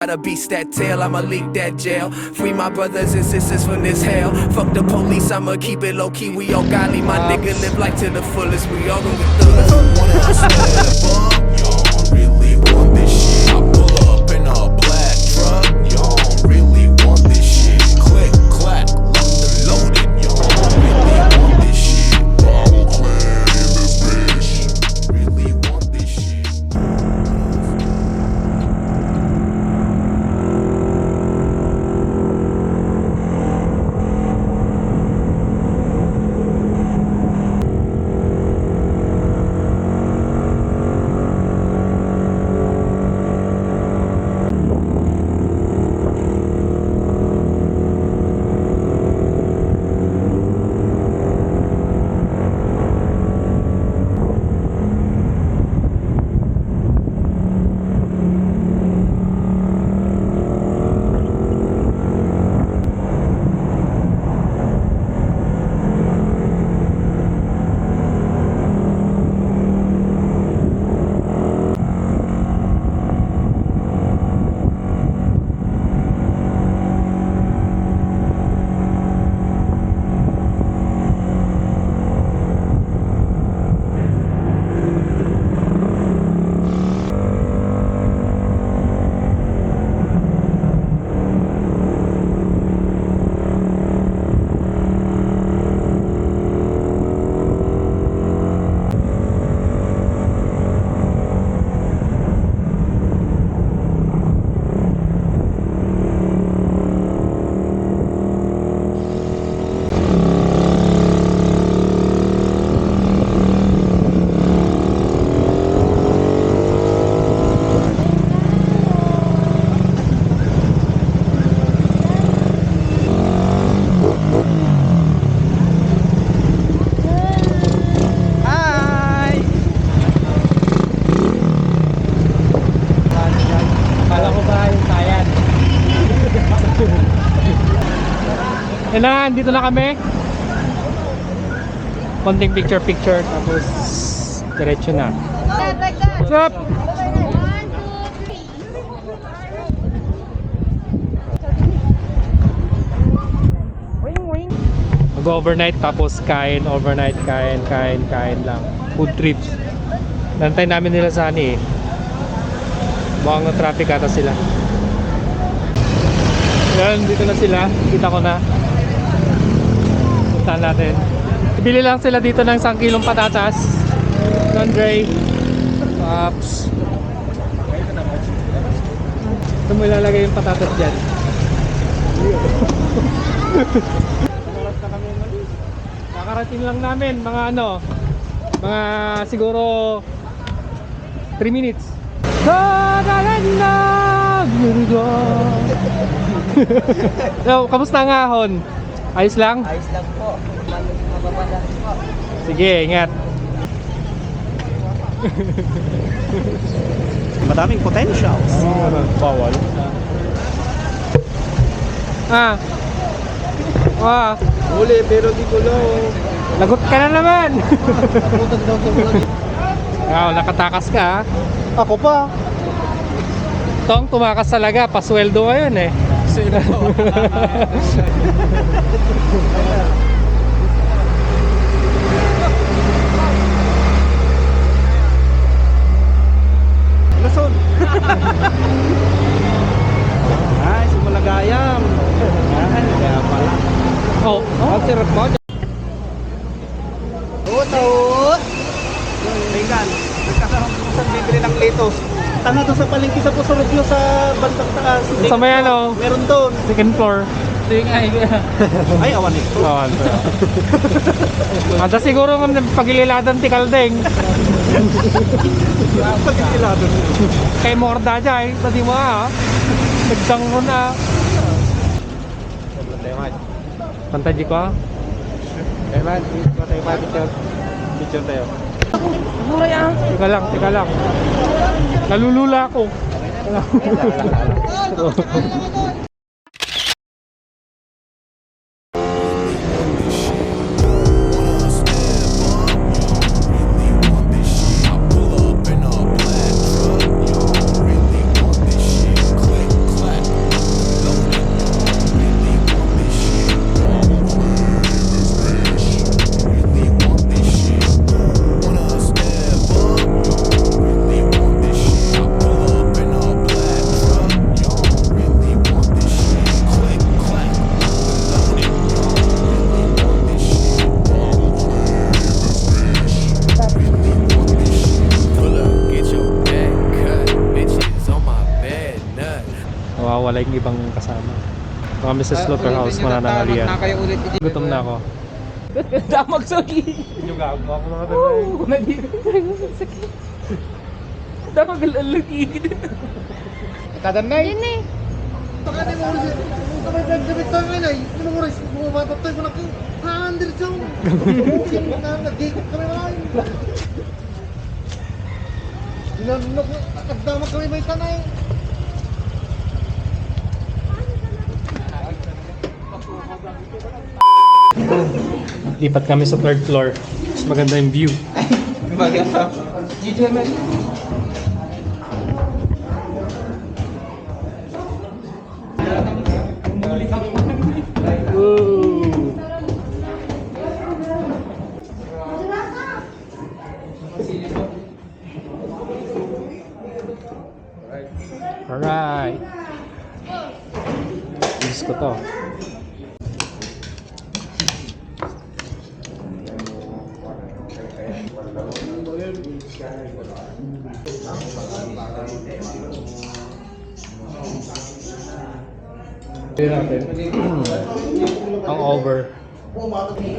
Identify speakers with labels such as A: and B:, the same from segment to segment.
A: Gotta beast that tail, I'ma leak that jail. Free my brothers and sisters from this hell. Fuck the police, I'ma keep it low key. We all godly, my nigga live life to the fullest. We all gon' be thugs. Y'all really want this shit? I pull up in a black truck. Y'all really want this shit? Click, clack, loaded. Y'all really want this shit? Bottle clan in this bitch. Really want this shit?
B: Yan na, dito na kami. Konting picture tapos diretso na. What's up? Mag-overnight tapos kain, overnight kain lang. Food trips. Nantay namin nila sa ani eh. Mukhang na traffic ata sila. Yan, dito na sila. Kita ko na. Puntahan natin. Bili lang sila dito ng 1 kilong patatas. Andre. Pops. Ito mo ilalagay yung patatas dyan. Kakarating lang namin. Mga ano. Mga siguro 3 minutes. So, kamusta ang ahon? Ayos lang?
C: Ayos lang po. Mababalas po.
B: Sige, ingat.
C: Madaming potentials.
B: Bawal.
C: Huli pero di ko lang.
B: Lagot ka na naman. Wow, nakatakas ka.
C: Ako pa.
B: Tong, tumakas talaga. Pasweldo ngayon eh.
C: Lason. Ay, sumalagayam. Ay, kaya pala.
B: Oh,
C: Ang sirap mo. Oo. Tingnan. Nagkasama ko sa bibili ng litos. Tanga doon sa palengke sa Pusurugyo sa bandang taas.
B: sa may ano,
C: Meron doon.
B: second floor.
C: Ay, awan ito.
B: Oh, ano. Ada siguro ng pagililadan ti Kaldeng.
C: Pagkikilado.
B: Kay Morda dyan, tadi mo nagdang mo na. Pantaji ko ah.
C: Eh man, tayo pa picture tayo.
B: Teka lang. Nalulula ako. Nawawala yung ibang kasama. Baka kami sa slaughterhouse mananangalian. Gutom na ako.
D: Damag sa gilid.
B: Yung gago ako mga
D: Oo, sakit. Damag ang lagigid.
C: Kadanay.
E: Yun eh.
C: Baka di mo ulit. Kamay nagdamit tayo ngayon ay. Hindi mo oras. Bumabatay ko na kayo. Haandir siya. Nagdikot kami mga. Nagdamag kami may tanay.
B: Lipat kami sa third floor. Mas maganda yung view.
D: Maganda. Dito naman.
B: Woo! Alright. Miss ko to. Tignan natin. Ang over.
E: 150.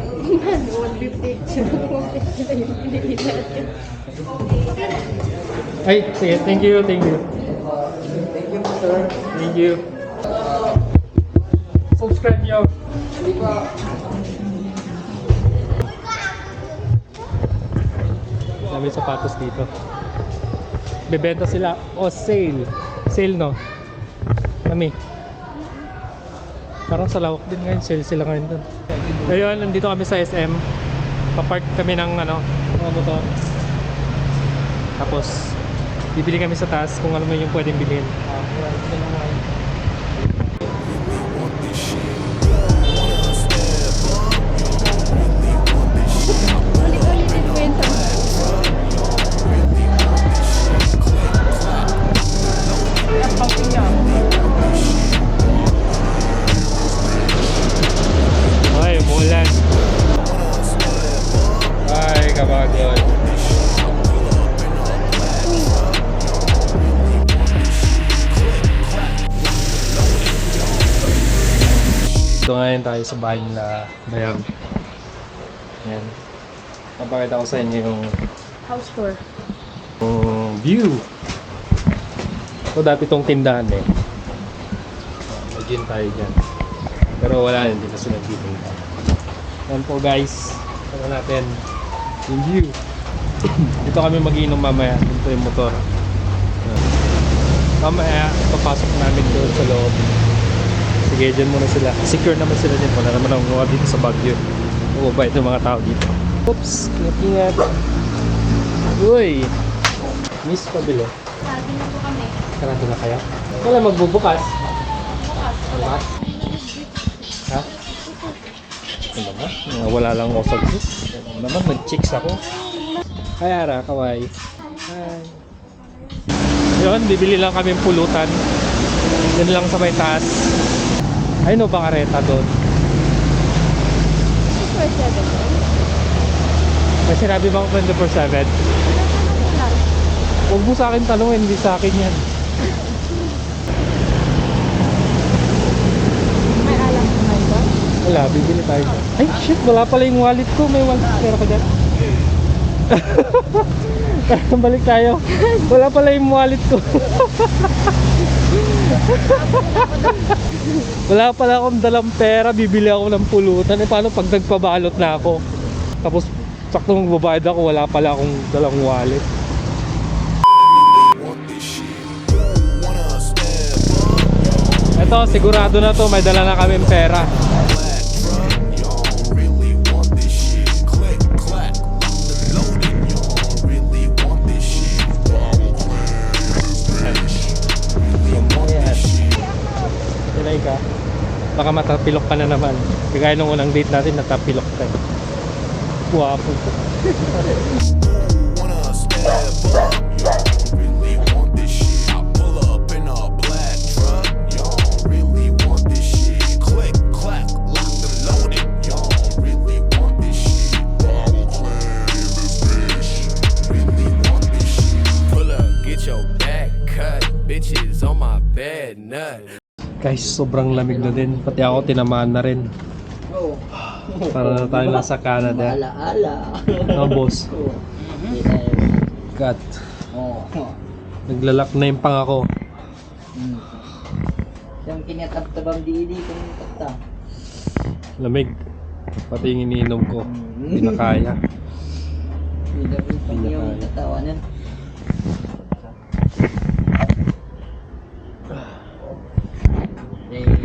B: Ay, sige. Thank you, thank you.
D: Thank you po, sir.
B: Thank you. Subscribe nyo.
D: Hindi po.
B: Dami sapatos dito. Bebenta sila. O, sale. Sale, no? Kami. Parang sa lawak din ngayon. Sale sila ngayon dun. Ngayon, nandito kami sa SM. Papark kami ng mga motor. Tapos, bibili kami sa taas kung ano man yung pwedeng bilhin.
E: Uli-uli din kwento.
B: Ay, umulan. Ay, kabagod. Ito ngayon tayo sa bahay nila Bayag. Yan. Papakita ko sa inyo yung
E: House tour.
B: view. Ito dati itong tindahan eh. May gin tayo dyan. Pero wala, hindi na sila bibenta. Yan po guys. Ito natin yung view. Dito kami mag-iinom mamaya. Dito yung motor. Yan. Mamaya, papasok namin doon sa loob. Sige, dyan muna sila. Secure naman sila dyan. Wala naman ang mga dito sa Baguio. Mababait ng mga tao dito. Oops, ingat-ingat. Uy! Miss Pabilo.
E: Sabi na po kami.
B: Sarado na kaya? Wala magbubukas. Bukas? Ha? Ano ba? Wala lang ako sa group. Ano naman, nag-chicks ako. Hi Ara, kawai. Hi. Yun, bibili lang kami ng pulutan. Yun lang sa may taas. Ay no, baka reta doon. May sinabi ba ako 24/7? Huwag mo sa akin tanongin, hindi sa akin yan.
E: May alam ko na ito.
B: Wala, bibili tayo. Ay, shit, wala pala yung wallet ko. May wallet. Pero ko dyan. Balik tayo. Wala pala yung wallet ko. Wala pala akong dalang pera. Bibili ako ng pulutan. Eh, paano pag nagpabalot na ako? Tapos, sakto magbabayad ako. Wala pala akong dalang wallet. Ito, sigurado na to. May dala na kaming pera. Tilay ka. Baka matapilok ka na naman. Kagaya nung unang date natin, natapilok ka. Guwapo.
A: Wanna step up, you really want this shit. I pull up in a black truck, you don't really want this shit. Click, clack, lock and loaded, you don't really want this shit. Bottle clan in this bitch, really want this shit. Pull up, get your back cut, bitches on my bed. nut.
B: Guys, sobrang lamig na din. Pati ako tinamaan na rin.
D: Oo.
B: Para na tayo nasa Canada.
D: Ala-ala.
B: No, boss.
D: Oo.
B: God.
D: Oo.
B: Naglalak na yung pang ako.
D: Siyang kinatabtabang diili kung tapta.
B: Lamig. Pati yung iniinom ko. Hindi na kaya.
D: Hindi na
B: Hindi na
D: yung
B: kaya.
D: tatawanan.